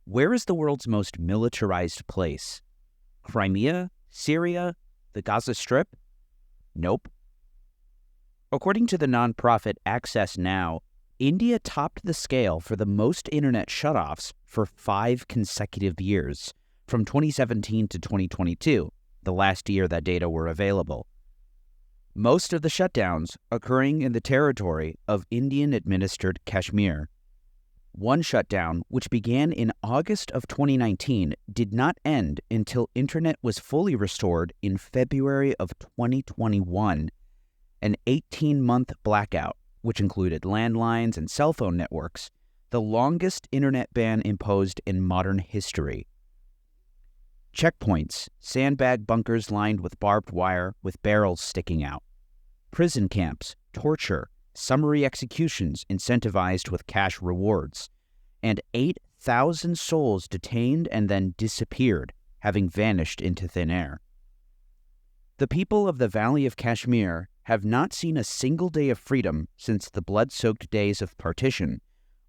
Where is the world's most militarized place? Crimea? Syria? The Gaza Strip? Nope. According to the nonprofit Access Now, India topped the scale for the most internet shutoffs for 5 consecutive years, from 2017 to 2022, the last year that data were available. Most of the shutdowns occurring in the territory of Indian-administered Kashmir. One shutdown, which began in August of 2019, did not end until internet was fully restored in February of 2021, an 18-month blackout, which included landlines and cell phone networks, the longest internet ban imposed in modern history. Checkpoints, sandbag bunkers lined with barbed wire with barrels sticking out. Prison camps, torture, summary executions incentivized with cash rewards, and 8,000 souls detained and then disappeared, having vanished into thin air. The people of the Valley of Kashmir have not seen a single day of freedom since the blood-soaked days of Partition,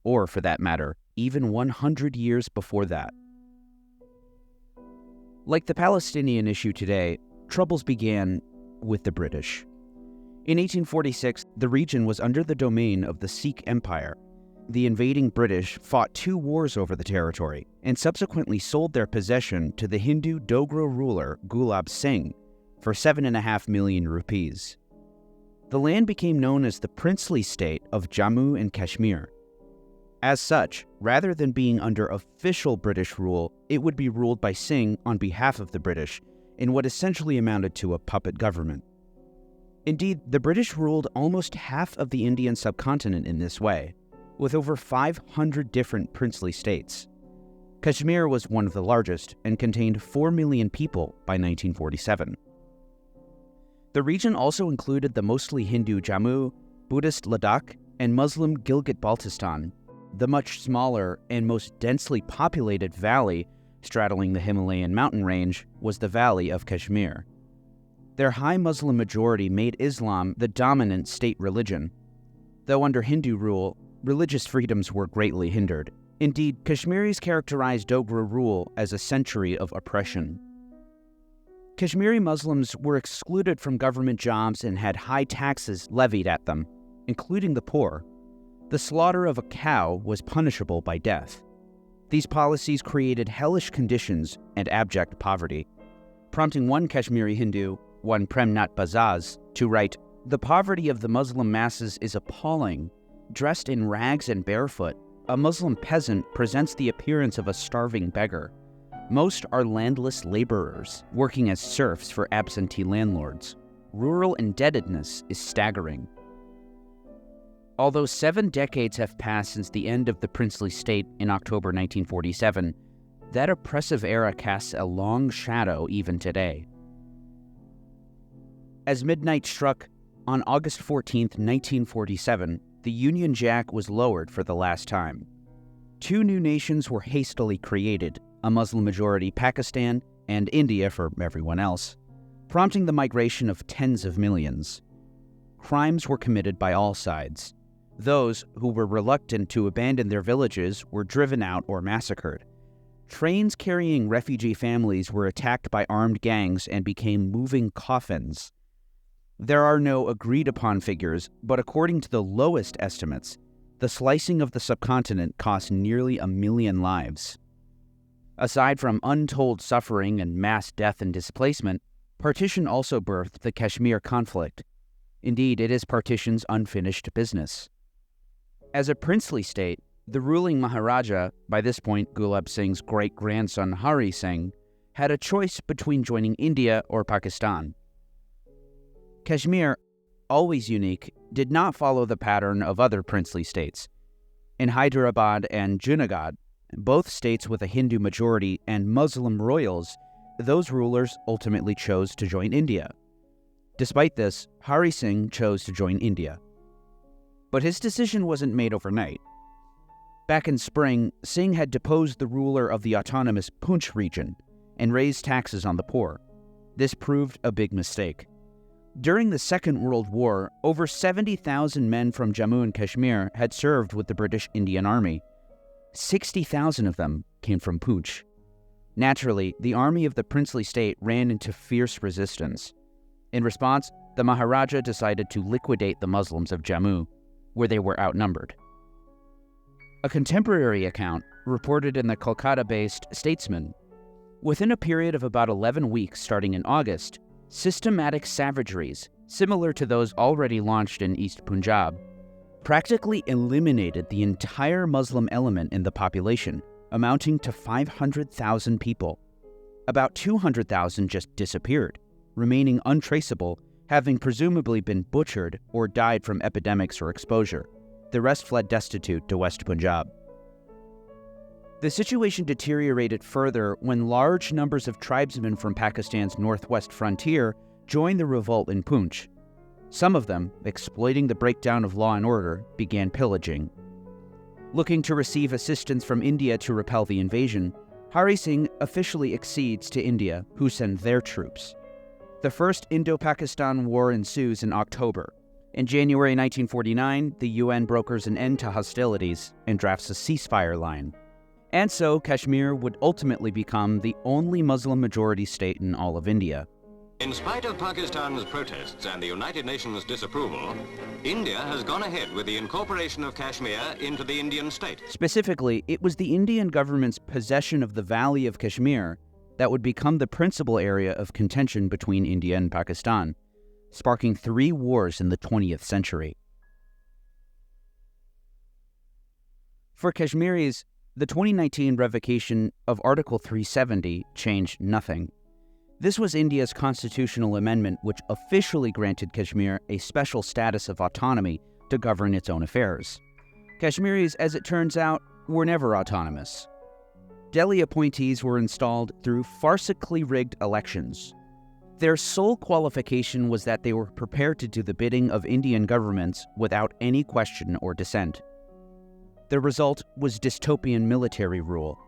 or, for that matter, even 100 years before that. Like the Palestinian issue today, troubles began with the British. In 1846, the region was under the domain of the Sikh Empire. The invading British fought 2 wars over the territory and subsequently sold their possession to the Hindu Dogra ruler Gulab Singh for 7.5 million rupees. The land became known as the princely state of Jammu and Kashmir. As such, rather than being under official British rule, it would be ruled by Singh on behalf of the British in what essentially amounted to a puppet government. Indeed, the British ruled almost half of the Indian subcontinent in this way, with over 500 different princely states. Kashmir was one of the largest and contained 4 million people by 1947. The region also included the mostly Hindu Jammu, Buddhist Ladakh, and Muslim Gilgit-Baltistan, the much smaller and most densely populated valley straddling the Himalayan mountain range was the Valley of Kashmir. Their high Muslim majority made Islam the dominant state religion. Though under Hindu rule, religious freedoms were greatly hindered. Indeed, Kashmiris characterized Dogra rule as a century of oppression. Kashmiri Muslims were excluded from government jobs and had high taxes levied at them, including the poor. The slaughter of a cow was punishable by death. These policies created hellish conditions and abject poverty, prompting one Kashmiri Hindu, one Premnat Bazaz, to write, "The poverty of the Muslim masses is appalling. Dressed in rags and barefoot, a Muslim peasant presents the appearance of a starving beggar. Most are landless laborers, working as serfs for absentee landlords. Rural indebtedness is staggering." Although 7 decades have passed since the end of the princely state in October 1947, that oppressive era casts a long shadow even today. As midnight struck on August 14, 1947, the Union Jack was lowered for the last time. 2 new nations were hastily created, a Muslim-majority Pakistan and India for everyone else, prompting the migration of tens of millions. Crimes were committed by all sides. Those who were reluctant to abandon their villages were driven out or massacred. Trains carrying refugee families were attacked by armed gangs and became moving coffins. There are no agreed-upon figures, but according to the lowest estimates, the slicing of the subcontinent cost nearly 1 million lives. Aside from untold suffering and mass death and displacement, Partition also birthed the Kashmir conflict. Indeed, it is Partition's unfinished business. As a princely state, the ruling Maharaja, by this point Gulab Singh's great-grandson Hari Singh, had a choice between joining India or Pakistan. Kashmir, always unique, did not follow the pattern of other princely states. In Hyderabad and Junagadh, both states with a Hindu majority and Muslim royals, those rulers ultimately chose to join India. Despite this, Hari Singh chose to join India. But his decision wasn't made overnight. Back in spring, Singh had deposed the ruler of the autonomous Poonch region and raised taxes on the poor. This proved a big mistake. During the Second World War, over 70,000 men from Jammu and Kashmir had served with the British Indian Army. 60,000 of them came from Poonch. Naturally, the army of the princely state ran into fierce resistance. In response, the Maharaja decided to liquidate the Muslims of Jammu, where they were outnumbered. A contemporary account, reported in the Kolkata-based Statesman, within a period of about 11 weeks starting in August, systematic savageries, similar to those already launched in East Punjab, practically eliminated the entire Muslim element in the population, amounting to 500,000 people. About 200,000 just disappeared, remaining untraceable, having presumably been butchered or died from epidemics or exposure. The rest fled destitute to West Punjab. The situation deteriorated further when large numbers of tribesmen from Pakistan's northwest frontier joined the revolt in Poonch. Some of them, exploiting the breakdown of law and order, began pillaging. Looking to receive assistance from India to repel the invasion, Hari Singh officially accedes to India, who send their troops. The First Indo-Pakistan War ensues in October. In January 1949, the UN brokers an end to hostilities and drafts a ceasefire line. And so, Kashmir would ultimately become the only Muslim-majority state in all of India. In spite of Pakistan's protests and the United Nations' disapproval, India has gone ahead with the incorporation of Kashmir into the Indian state. Specifically, it was the Indian government's possession of the Valley of Kashmir that would become the principal area of contention between India and Pakistan, sparking 3 wars in the 20th century. For Kashmiris, the 2019 revocation of Article 370 changed nothing. This was India's constitutional amendment which officially granted Kashmir a special status of autonomy to govern its own affairs. Kashmiris, as it turns out, were never autonomous. Delhi appointees were installed through farcically rigged elections. Their sole qualification was that they were prepared to do the bidding of Indian governments without any question or dissent. The result was dystopian military rule.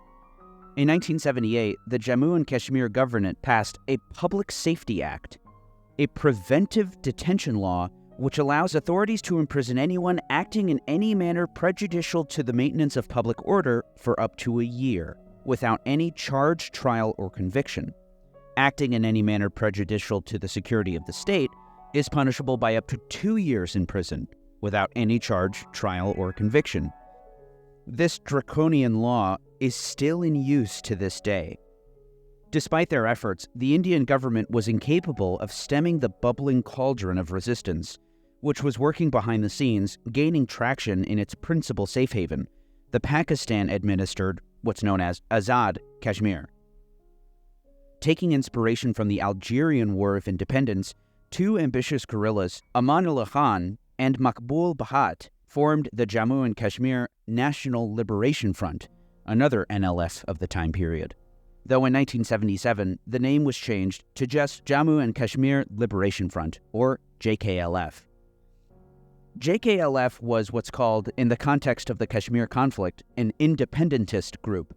In 1978, the Jammu and Kashmir government passed a Public Safety Act, a preventive detention law which allows authorities to imprison anyone acting in any manner prejudicial to the maintenance of public order for up to a year, without any charge, trial, or conviction. Acting in any manner prejudicial to the security of the state is punishable by up to 2 years in prison, without any charge, trial, or conviction. This draconian law is still in use to this day. Despite their efforts, the Indian government was incapable of stemming the bubbling cauldron of resistance, which was working behind the scenes, gaining traction in its principal safe haven, the Pakistan-administered, what's known as Azad Kashmir. Taking inspiration from the Algerian War of Independence, 2 ambitious guerrillas, Amanullah Khan and Maqbul Bahat, formed the Jammu and Kashmir National Liberation Front, another NLF of the time period. Though in 1977, the name was changed to just Jammu and Kashmir Liberation Front, or JKLF. JKLF was what's called, in the context of the Kashmir conflict, an independentist group.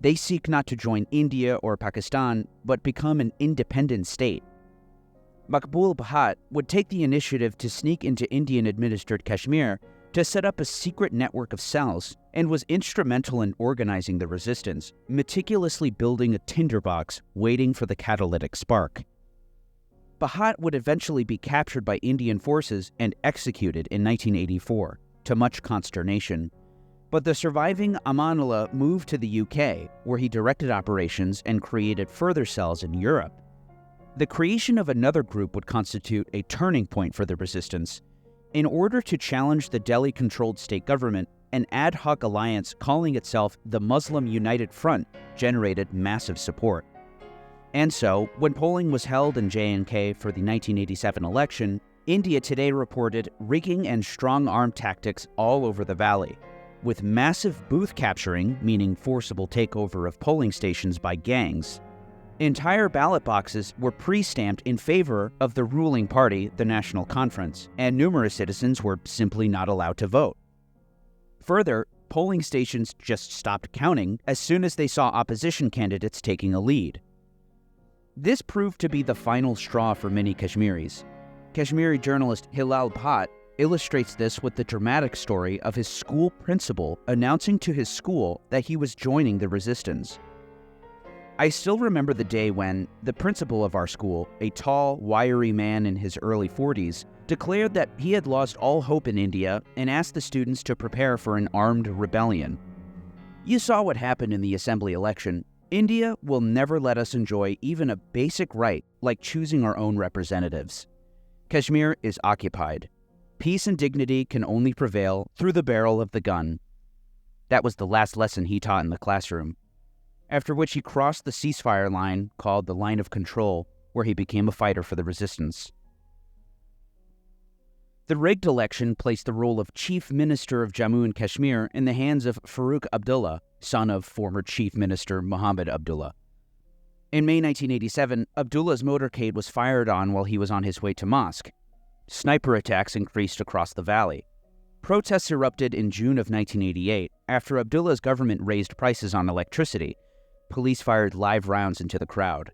They seek not to join India or Pakistan, but become an independent state. Maqbul Bahat would take the initiative to sneak into Indian-administered Kashmir to set up a secret network of cells, and was instrumental in organizing the resistance, meticulously building a tinderbox waiting for the catalytic spark. Bahat would eventually be captured by Indian forces and executed in 1984, to much consternation. But the surviving Amanullah moved to the UK, where he directed operations and created further cells in Europe. The creation of another group would constitute a turning point for the resistance. In order to challenge the Delhi-controlled state government, an ad hoc alliance calling itself the Muslim United Front generated massive support. And so, when polling was held in J&K for the 1987 election, India Today reported rigging and strong-arm tactics all over the valley, with massive booth capturing, meaning forcible takeover of polling stations by gangs. Entire ballot boxes were pre-stamped in favor of the ruling party, the National Conference, and numerous citizens were simply not allowed to vote. Further, polling stations just stopped counting as soon as they saw opposition candidates taking a lead. This proved to be the final straw for many Kashmiris. Kashmiri journalist Hilal Bhatt illustrates this with the dramatic story of his school principal announcing to his school that he was joining the resistance. I still remember the day when the principal of our school, a tall, wiry man in his early 40s, declared that he had lost all hope in India and asked the students to prepare for an armed rebellion. You saw what happened in the assembly election. India will never let us enjoy even a basic right like choosing our own representatives. Kashmir is occupied. Peace and dignity can only prevail through the barrel of the gun. That was the last lesson he taught in the classroom, after which he crossed the ceasefire line called the Line of Control, where he became a fighter for the resistance. The rigged election placed the role of Chief Minister of Jammu and Kashmir in the hands of Farooq Abdullah, son of former Chief Minister Muhammad Abdullah. In May 1987, Abdullah's motorcade was fired on while he was on his way to mosque. Sniper attacks increased across the valley. Protests erupted in June of 1988 after Abdullah's government raised prices on electricity. Police fired live rounds into the crowd,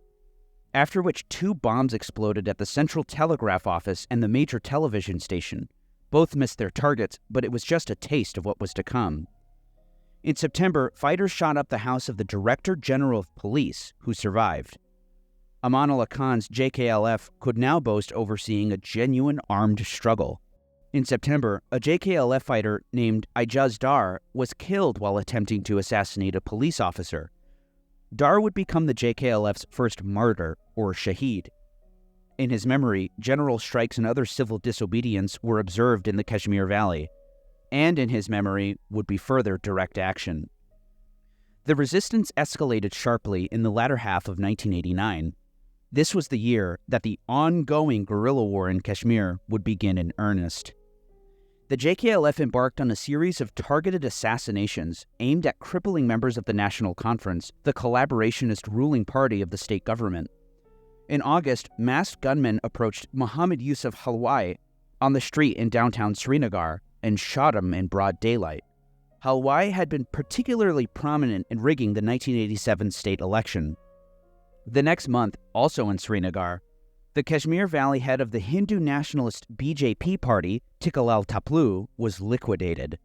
after which 2 bombs exploded at the Central Telegraph Office and the major television station. Both missed their targets, but it was just a taste of what was to come. In September, fighters shot up the house of the Director General of Police, who survived. Amanullah Khan's JKLF could now boast overseeing a genuine armed struggle. In September, a JKLF fighter named Ijaz Dar was killed while attempting to assassinate a police officer. Dar would become the JKLF's first martyr, or shaheed. In his memory, general strikes and other civil disobedience were observed in the Kashmir Valley, and in his memory would be further direct action. The resistance escalated sharply in the latter half of 1989. This was the year that the ongoing guerrilla war in Kashmir would begin in earnest. The JKLF embarked on a series of targeted assassinations aimed at crippling members of the National Conference, the collaborationist ruling party of the state government. In August, masked gunmen approached Muhammad Yusuf Halwai on the street in downtown Srinagar and shot him in broad daylight. Halwai had been particularly prominent in rigging the 1987 state election. The next month, also in Srinagar, the Kashmir Valley head of the Hindu nationalist BJP party, Tikalal Taplu, was liquidated.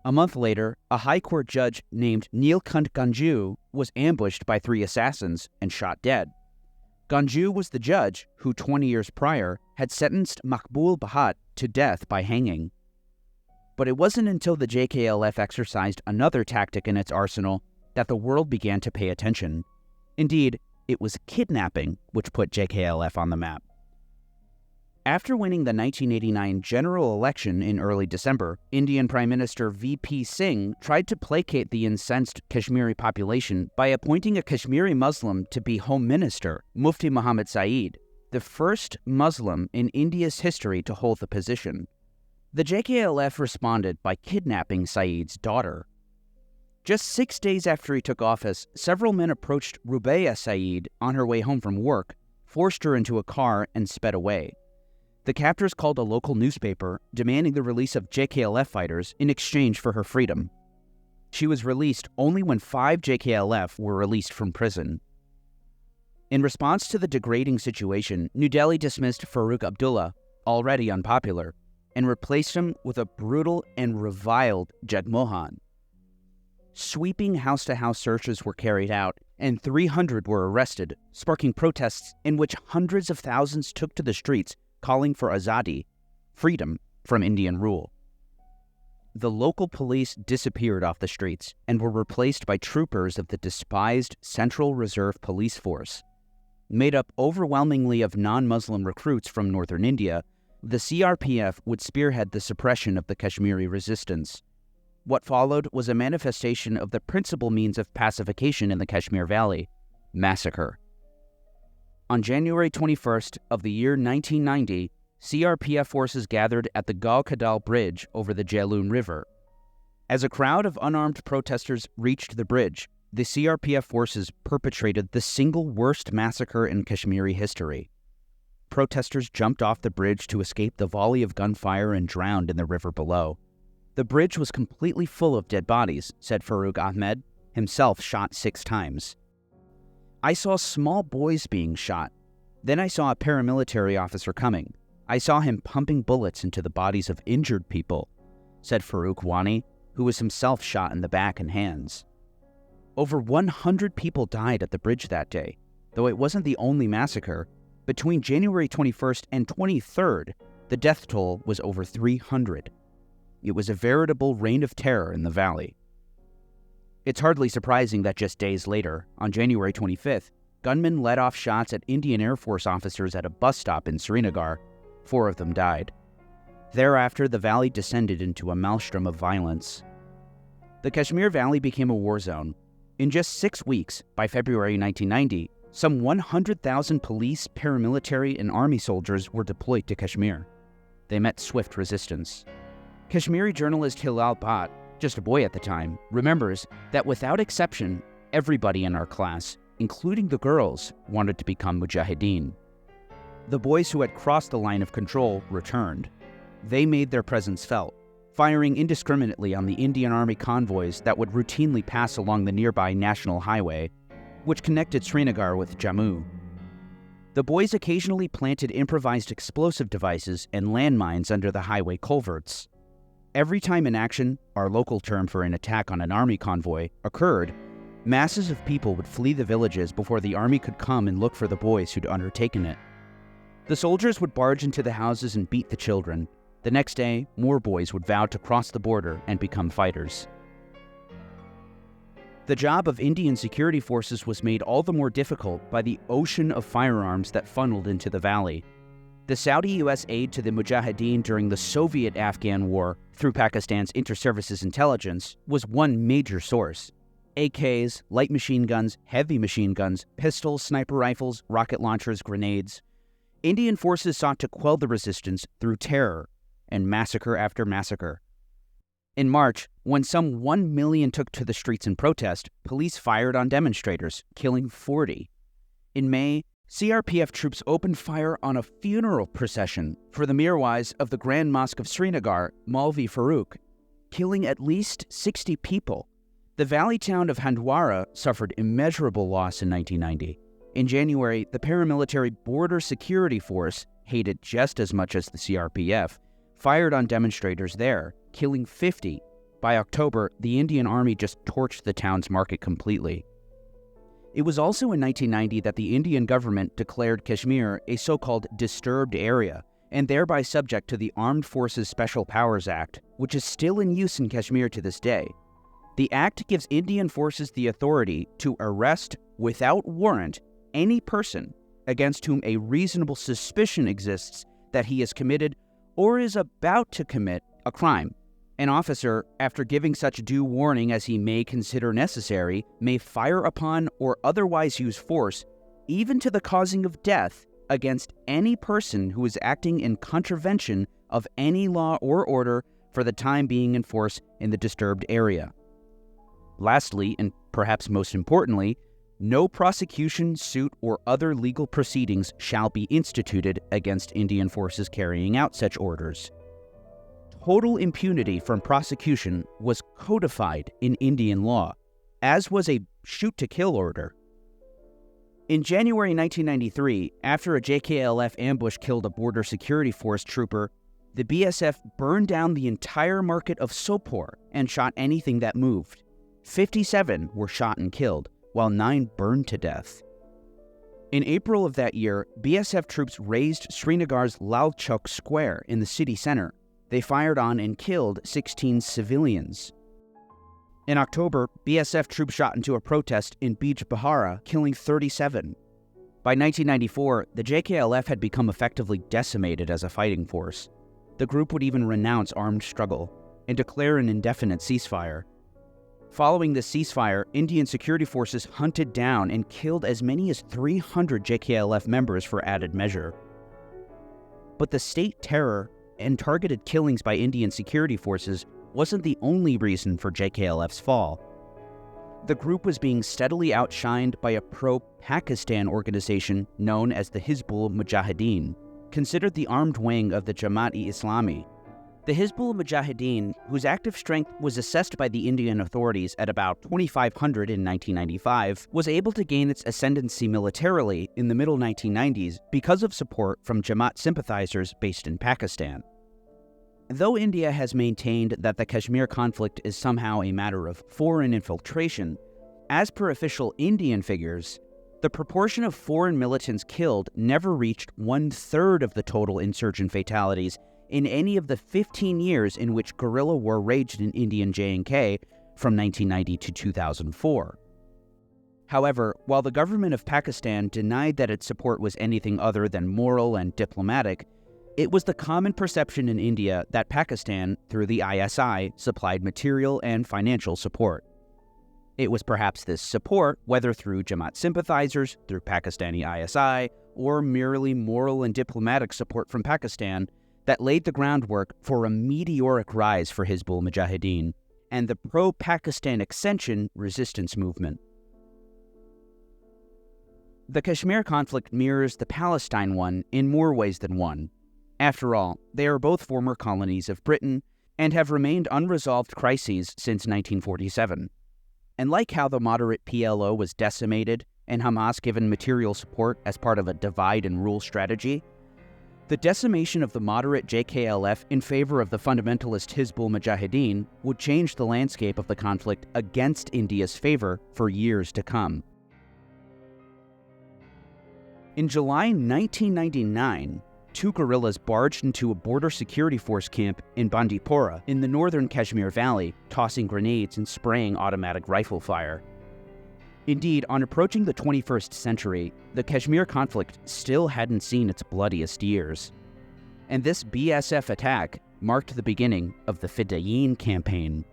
A month later, a high court judge named Neelkant Ganju was ambushed by 3 assassins and shot dead. Ganju was the judge who, 20 years prior, had sentenced Maqbul Bahat to death by hanging. But it wasn't until the JKLF exercised another tactic in its arsenal that the world began to pay attention. Indeed, it was kidnapping which put JKLF on the map. After winning the 1989 general election in early December, Indian Prime Minister V.P. Singh tried to placate the incensed Kashmiri population by appointing a Kashmiri Muslim to be Home Minister, Mufti Muhammad Saeed, the first Muslim in India's history to hold the position. The JKLF responded by kidnapping Saeed's daughter. Just 6 days after he took office, several men approached Rubeya Saeed on her way home from work, forced her into a car, and sped away. The captors called a local newspaper, demanding the release of JKLF fighters in exchange for her freedom. She was released only when 5 JKLF were released from prison. In response to the degrading situation, New Delhi dismissed Farooq Abdullah, already unpopular, and replaced him with a brutal and reviled Jagmohan. Sweeping house-to-house searches were carried out, and 300 were arrested, sparking protests in which hundreds of thousands took to the streets, calling for azadi, freedom from Indian rule. The local police disappeared off the streets and were replaced by troopers of the despised Central Reserve Police Force. Made up overwhelmingly of non-Muslim recruits from northern India, the CRPF would spearhead the suppression of the Kashmiri resistance. What followed was a manifestation of the principal means of pacification in the Kashmir Valley: massacre. On January 21st of the year 1990, CRPF forces gathered at the Gal Kadal Bridge over the Jhelum River. As a crowd of unarmed protesters reached the bridge, the CRPF forces perpetrated the single worst massacre in Kashmiri history. Protesters jumped off the bridge to escape the volley of gunfire and drowned in the river below. The bridge was completely full of dead bodies, said Farooq Ahmed, himself shot 6 times. I saw small boys being shot. Then I saw a paramilitary officer coming. I saw him pumping bullets into the bodies of injured people, said Farooq Wani, who was himself shot in the back and hands. Over 100 people died at the bridge that day, though it wasn't the only massacre. Between January 21st and 23rd, the death toll was over 300. It was a veritable reign of terror in the valley. It's hardly surprising that just days later, on January 25th, gunmen let off shots at Indian Air Force officers at a bus stop in Srinagar. 4 of them died. Thereafter, the valley descended into a maelstrom of violence. The Kashmir Valley became a war zone. In just 6 weeks, by February 1990, some 100,000 police, paramilitary, and army soldiers were deployed to Kashmir. They met swift resistance. Kashmiri journalist Hilal Bhatt, just a boy at the time, remembers that without exception, everybody in our class, including the girls, wanted to become mujahideen. The boys who had crossed the line of control returned. They made their presence felt, firing indiscriminately on the Indian Army convoys that would routinely pass along the nearby National Highway, which connected Srinagar with Jammu. The boys occasionally planted improvised explosive devices and landmines under the highway culverts. Every time an action, our local term for an attack on an army convoy, occurred, masses of people would flee the villages before the army could come and look for the boys who'd undertaken it. The soldiers would barge into the houses and beat the children. The next day, more boys would vow to cross the border and become fighters. The job of Indian security forces was made all the more difficult by the ocean of firearms that funneled into the valley. The Saudi-US aid to the Mujahideen during the Soviet-Afghan War through Pakistan's Inter-Services Intelligence was one major source. AKs, light machine guns, heavy machine guns, pistols, sniper rifles, rocket launchers, grenades. Indian forces sought to quell the resistance through terror and massacre after massacre. In March, when some 1 million took to the streets in protest, police fired on demonstrators, killing 40. In May, CRPF troops opened fire on a funeral procession for the Mirwais of the Grand Mosque of Srinagar, Maulvi Farooq, killing at least 60 people. The valley town of Handwara suffered immeasurable loss in 1990. In January, the paramilitary Border Security Force, hated just as much as the CRPF, fired on demonstrators there, killing 50. By October, the Indian Army just torched the town's market completely. It was also in 1990 that the Indian government declared Kashmir a so-called disturbed area, and thereby subject to the Armed Forces Special Powers Act, which is still in use in Kashmir to this day. The act gives Indian forces the authority to arrest, without warrant, any person against whom a reasonable suspicion exists that he has committed or is about to commit a crime. An officer, after giving such due warning as he may consider necessary, may fire upon or otherwise use force, even to the causing of death, against any person who is acting in contravention of any law or order for the time being in force in the disturbed area. Lastly, and perhaps most importantly, no prosecution, suit, or other legal proceedings shall be instituted against Indian forces carrying out such orders. Total impunity from prosecution was codified in Indian law, as was a shoot-to-kill order. In January 1993, after a JKLF ambush killed a Border Security Force trooper, the BSF burned down the entire market of Sopore and shot anything that moved. 57 were shot and killed, while 9 burned to death. In April of that year, BSF troops razed Srinagar's Lal Chowk Square in the city center. They fired on and killed 16 civilians. In October, BSF troops shot into a protest in Bij Bahara, killing 37. By 1994, the JKLF had become effectively decimated as a fighting force. The group would even renounce armed struggle and declare an indefinite ceasefire. Following the ceasefire, Indian security forces hunted down and killed as many as 300 JKLF members for added measure. But the state terror and targeted killings by Indian security forces wasn't the only reason for JKLF's fall. The group was being steadily outshined by a pro-Pakistan organization known as the Hizbul Mujahideen, considered the armed wing of the Jamaat-e-Islami. The Hizbul Mujahideen, whose active strength was assessed by the Indian authorities at about 2,500 in 1995, was able to gain its ascendancy militarily in the middle 1990s because of support from Jamaat sympathizers based in Pakistan. Though India has maintained that the Kashmir conflict is somehow a matter of foreign infiltration, as per official Indian figures, the proportion of foreign militants killed never reached 1/3 of the total insurgent fatalities in any of the 15 years in which guerrilla war raged in Indian J&K from 1990 to 2004. However, while the government of Pakistan denied that its support was anything other than moral and diplomatic, it was the common perception in India that Pakistan, through the ISI, supplied material and financial support. It was perhaps this support, whether through Jamaat sympathizers, through Pakistani ISI, or merely moral and diplomatic support from Pakistan, that laid the groundwork for a meteoric rise for Hizbul Mujahideen and the pro-Pakistan extension resistance movement. The Kashmir conflict mirrors the Palestine one in more ways than one. After all, they are both former colonies of Britain and have remained unresolved crises since 1947. And like how the moderate PLO was decimated and Hamas given material support as part of a divide-and-rule strategy, the decimation of the moderate JKLF in favor of the fundamentalist Hizbul Mujahideen would change the landscape of the conflict against India's favor for years to come. In July 1999, two guerrillas barged into a border security force camp in Bandipora in the northern Kashmir Valley, tossing grenades and spraying automatic rifle fire. Indeed, on approaching the 21st century, the Kashmir conflict still hadn't seen its bloodiest years. And this BSF attack marked the beginning of the fidayeen campaign.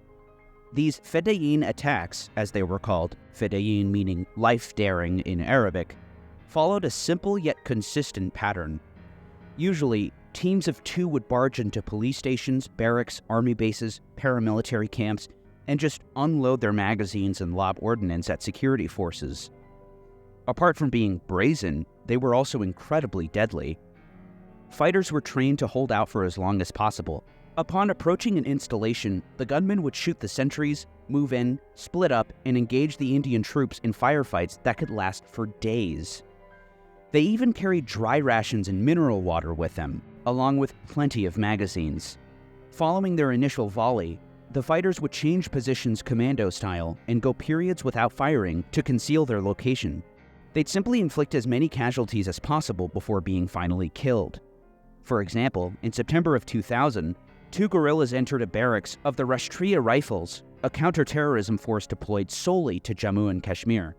These fidayeen attacks, as they were called, fidayeen meaning life-daring in Arabic, followed a simple yet consistent pattern. Usually, teams of two would barge into police stations, barracks, army bases, paramilitary camps, and just unload their magazines and lob ordnance at security forces. Apart from being brazen, they were also incredibly deadly. Fighters were trained to hold out for as long as possible. Upon approaching an installation, the gunmen would shoot the sentries, move in, split up, and engage the Indian troops in firefights that could last for days. They even carried dry rations and mineral water with them, along with plenty of magazines. Following their initial volley, the fighters would change positions commando style and go periods without firing to conceal their location. They'd simply inflict as many casualties as possible before being finally killed. For example, in September of 2000, two guerrillas entered a barracks of the Rashtriya Rifles, a counterterrorism force deployed solely to Jammu and Kashmir.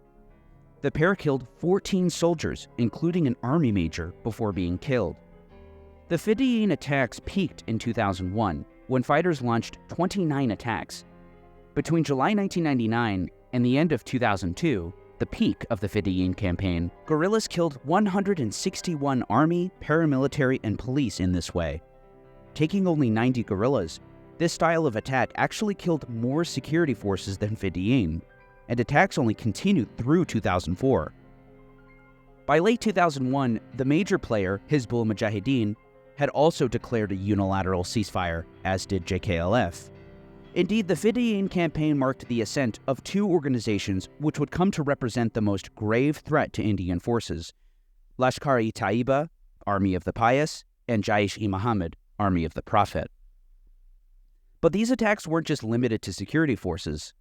The pair killed 14 soldiers, including an army major, before being killed. The fidayeen attacks peaked in 2001, when fighters launched 29 attacks. Between July 1999 and the end of 2002, the peak of the fidayeen campaign, guerrillas killed 161 army, paramilitary, and police in this way. Taking only 90 guerrillas, this style of attack actually killed more security forces than fidayeen, and attacks only continued through 2004. By late 2001, the major player, Hizbul Mujahideen, had also declared a unilateral ceasefire, as did JKLF. Indeed, the fidayeen campaign marked the ascent of two organizations which would come to represent the most grave threat to Indian forces: Lashkar-e-Taiba, Army of the Pious, and Jaish-e-Mohammed, Army of the Prophet. But these attacks weren't just limited to security forces.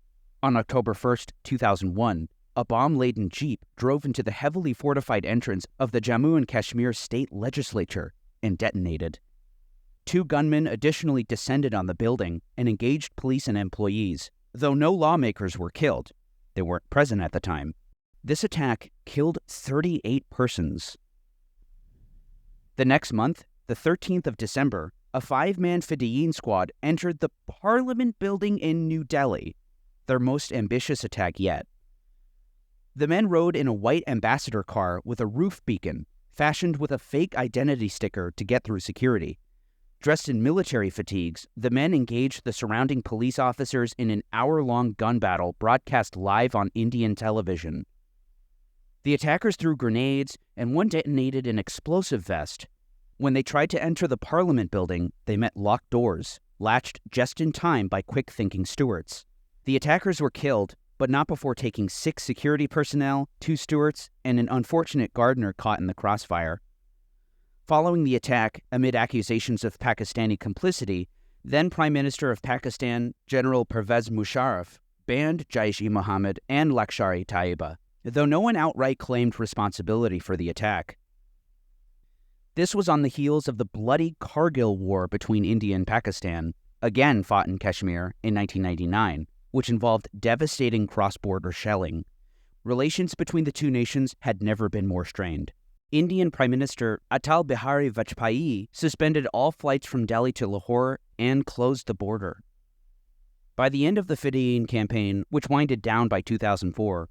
On October 1st, 2001, a bomb-laden jeep drove into the heavily fortified entrance of the Jammu and Kashmir state legislature and detonated. Two gunmen additionally descended on the building and engaged police and employees, though no lawmakers were killed. They weren't present at the time. This attack killed 38 persons. The next month, the 13th of December, a 5-man fidayeen squad entered the Parliament building in New Delhi, their most ambitious attack yet. The men rode in a white ambassador car with a roof beacon, fashioned with a fake identity sticker to get through security. Dressed in military fatigues, the men engaged the surrounding police officers in an hour-long gun battle broadcast live on Indian television. The attackers threw grenades, and one detonated an explosive vest. When they tried to enter the Parliament building, they met locked doors. latched just in time by quick-thinking stewards. The attackers were killed, but not before taking 6 security personnel, 2 stewards, and an unfortunate gardener caught in the crossfire. Following the attack, amid accusations of Pakistani complicity, then Prime Minister of Pakistan, General Pervez Musharraf, banned Jaish-e-Mohammed and Lashkar-e-Taiba, though no one outright claimed responsibility for the attack. This was on the heels of the bloody Kargil War between India and Pakistan, again fought in Kashmir in 1999, which involved devastating cross-border shelling. Relations between the two nations had never been more strained. Indian Prime Minister Atal Bihari Vajpayee suspended all flights from Delhi to Lahore and closed the border. By the end of the fidayeen campaign, which winded down by 2004,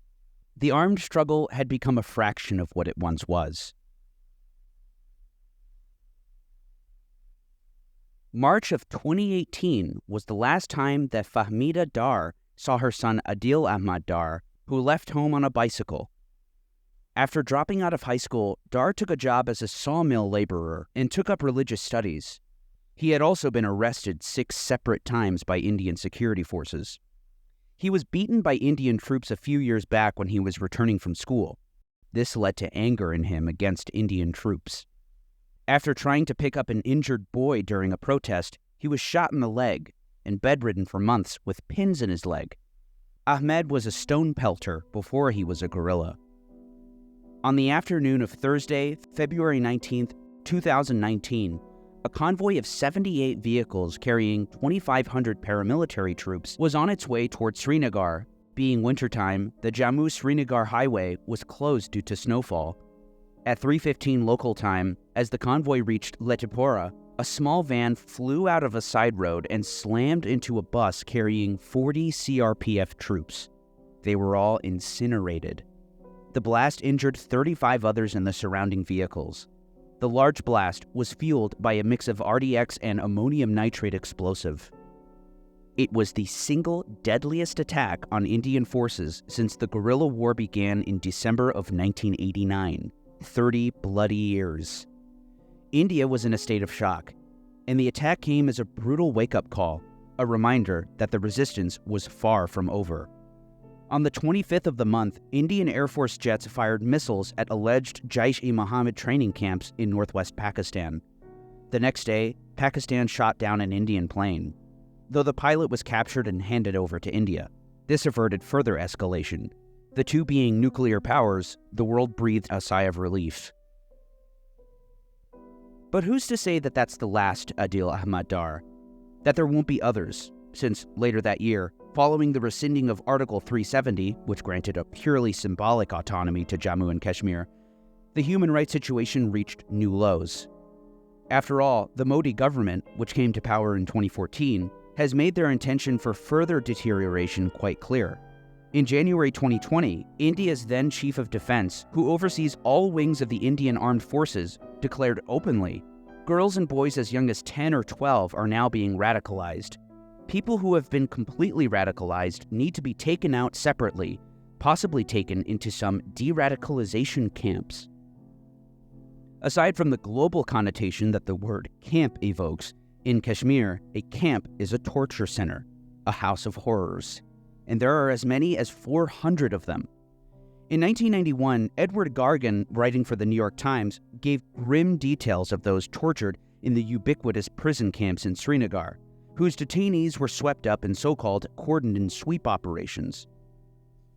the armed struggle had become a fraction of what it once was. March of 2018 was the last time that Fahmida Dar saw her son Adil Ahmad Dar, who left home on a bicycle. After dropping out of high school, Dar took a job as a sawmill laborer and took up religious studies. He had also been arrested 6 separate times by Indian security forces. He was beaten by Indian troops a few years back when he was returning from school. This led to anger in him against Indian troops. After trying to pick up an injured boy during a protest, he was shot in the leg and bedridden for months with pins in his leg. Ahmed was a stone pelter before he was a guerrilla. On the afternoon of Thursday, February 19, 2019, a convoy of 78 vehicles carrying 2,500 paramilitary troops was on its way toward Srinagar. Being wintertime, the Jammu-Srinagar highway was closed due to snowfall. At 3:15 local time, as the convoy reached Letipura, a small van flew out of a side road and slammed into a bus carrying 40 CRPF troops. They were all incinerated. The blast injured 35 others in the surrounding vehicles. The large blast was fueled by a mix of RDX and ammonium nitrate explosive. It was the single deadliest attack on Indian forces since the guerrilla war began in December of 1989. 30 bloody years. India was in a state of shock, and the attack came as a brutal wake-up call, a reminder that the resistance was far from over. On the 25th of the month, Indian Air Force jets fired missiles at alleged Jaish-e-Mohammed training camps in northwest Pakistan. The next day, Pakistan shot down an Indian plane, though the pilot was captured and handed over to India. This averted further escalation. The two being nuclear powers, the world breathed a sigh of relief. But who's to say that that's the last Adil Ahmad Dar? That there won't be others, since later that year, following the rescinding of Article 370, which granted a purely symbolic autonomy to Jammu and Kashmir, the human rights situation reached new lows. After all, the Modi government, which came to power in 2014, has made their intention for further deterioration quite clear. In January 2020, India's then Chief of Defense, who oversees all wings of the Indian Armed Forces, declared openly, girls and boys as young as 10 or 12 are now being radicalized. People who have been completely radicalized need to be taken out separately, possibly taken into some de-radicalization camps. Aside from the global connotation that the word camp evokes, in Kashmir, a camp is a torture center, a house of horrors. And there are as many as 400 of them. In 1991, Edward Gargan, writing for the New York Times, gave grim details of those tortured in the ubiquitous prison camps in Srinagar, whose detainees were swept up in so-called cordon sweep operations.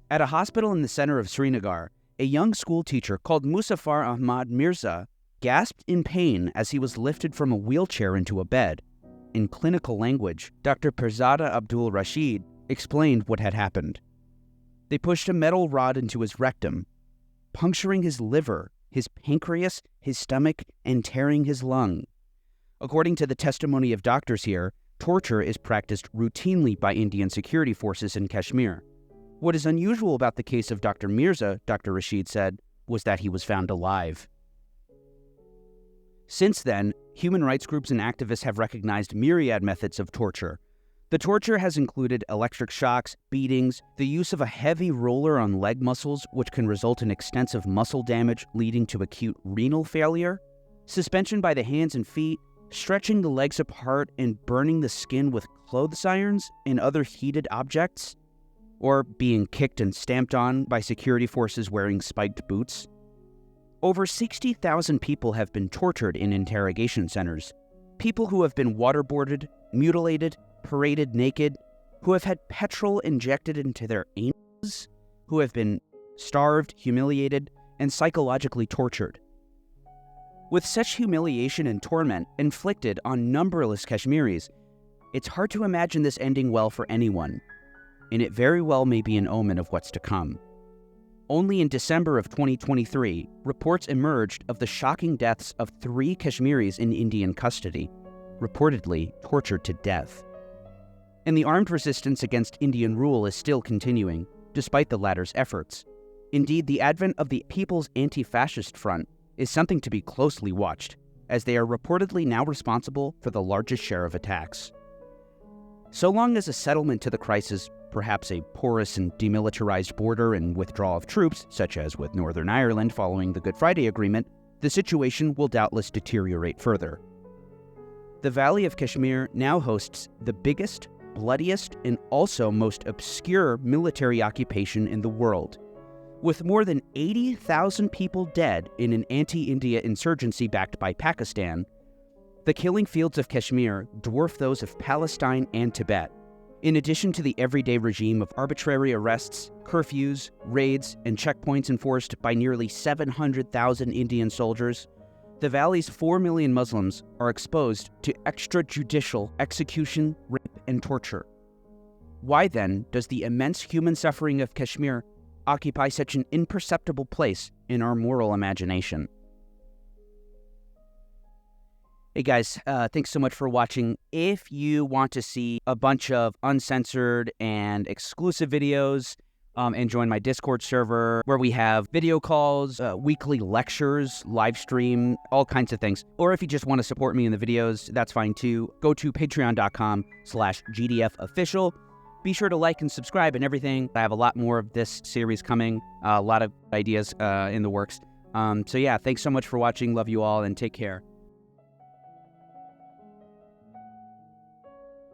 At a hospital in the center of Srinagar, a young schoolteacher called Muzaffar Ahmad Mirza gasped in pain as he was lifted from a wheelchair into a bed. In clinical language, Dr. Pirzada Abdul Rashid explained what had happened. They pushed a metal rod into his rectum, puncturing his liver, his pancreas, his stomach, and tearing his lung. According to the testimony of doctors here, torture is practiced routinely by Indian security forces in Kashmir. What is unusual about the case of Dr. Mirza, Dr. Rashid said, was that he was found alive. Since then, human rights groups and activists have recognized myriad methods of torture. The torture has included electric shocks, beatings, the use of a heavy roller on leg muscles, which can result in extensive muscle damage leading to acute renal failure, suspension by the hands and feet, stretching the legs apart and burning the skin with clothes irons and other heated objects, or being kicked and stamped on by security forces wearing spiked boots. Over 60,000 people have been tortured in interrogation centers. People who have been waterboarded, mutilated, paraded naked, who have had petrol injected into their anuses, who have been starved, humiliated, and psychologically tortured. With such humiliation and torment inflicted on numberless Kashmiris, it's hard to imagine this ending well for anyone, and it very well may be an omen of what's to come. Only in December of 2023, reports emerged of the shocking deaths of 3 Kashmiris in Indian custody, reportedly tortured to death. And the armed resistance against Indian rule is still continuing, despite the latter's efforts. Indeed, the advent of the People's Anti-Fascist Front is something to be closely watched, as they are reportedly now responsible for the largest share of attacks. So long as a settlement to the crisis, perhaps a porous and demilitarized border and withdrawal of troops, such as with Northern Ireland following the Good Friday Agreement, the situation will doubtless deteriorate further. The Valley of Kashmir now hosts the biggest, bloodiest, and also most obscure military occupation in the world. With more than 80,000 people dead in an anti-India insurgency backed by Pakistan, the killing fields of Kashmir dwarf those of Palestine and Tibet. In addition to the everyday regime of arbitrary arrests, curfews, raids, and checkpoints enforced by nearly 700,000 Indian soldiers, the valley's 4 million Muslims are exposed to extrajudicial execution, rape, and torture. Why then does the immense human suffering of Kashmir occupy such an imperceptible place in our moral imagination? Hey guys, thanks so much for watching. If you want to see a bunch of uncensored and exclusive videos, and join my Discord server where we have video calls, weekly lectures, live stream, all kinds of things. Or if you just want to support me in the videos, that's fine too. Go to patreon.com/GDFofficial. Be sure to like and subscribe and everything. I have a lot more of this series coming, a lot of ideas in the works. So yeah, thanks so much for watching. Love you all and take care.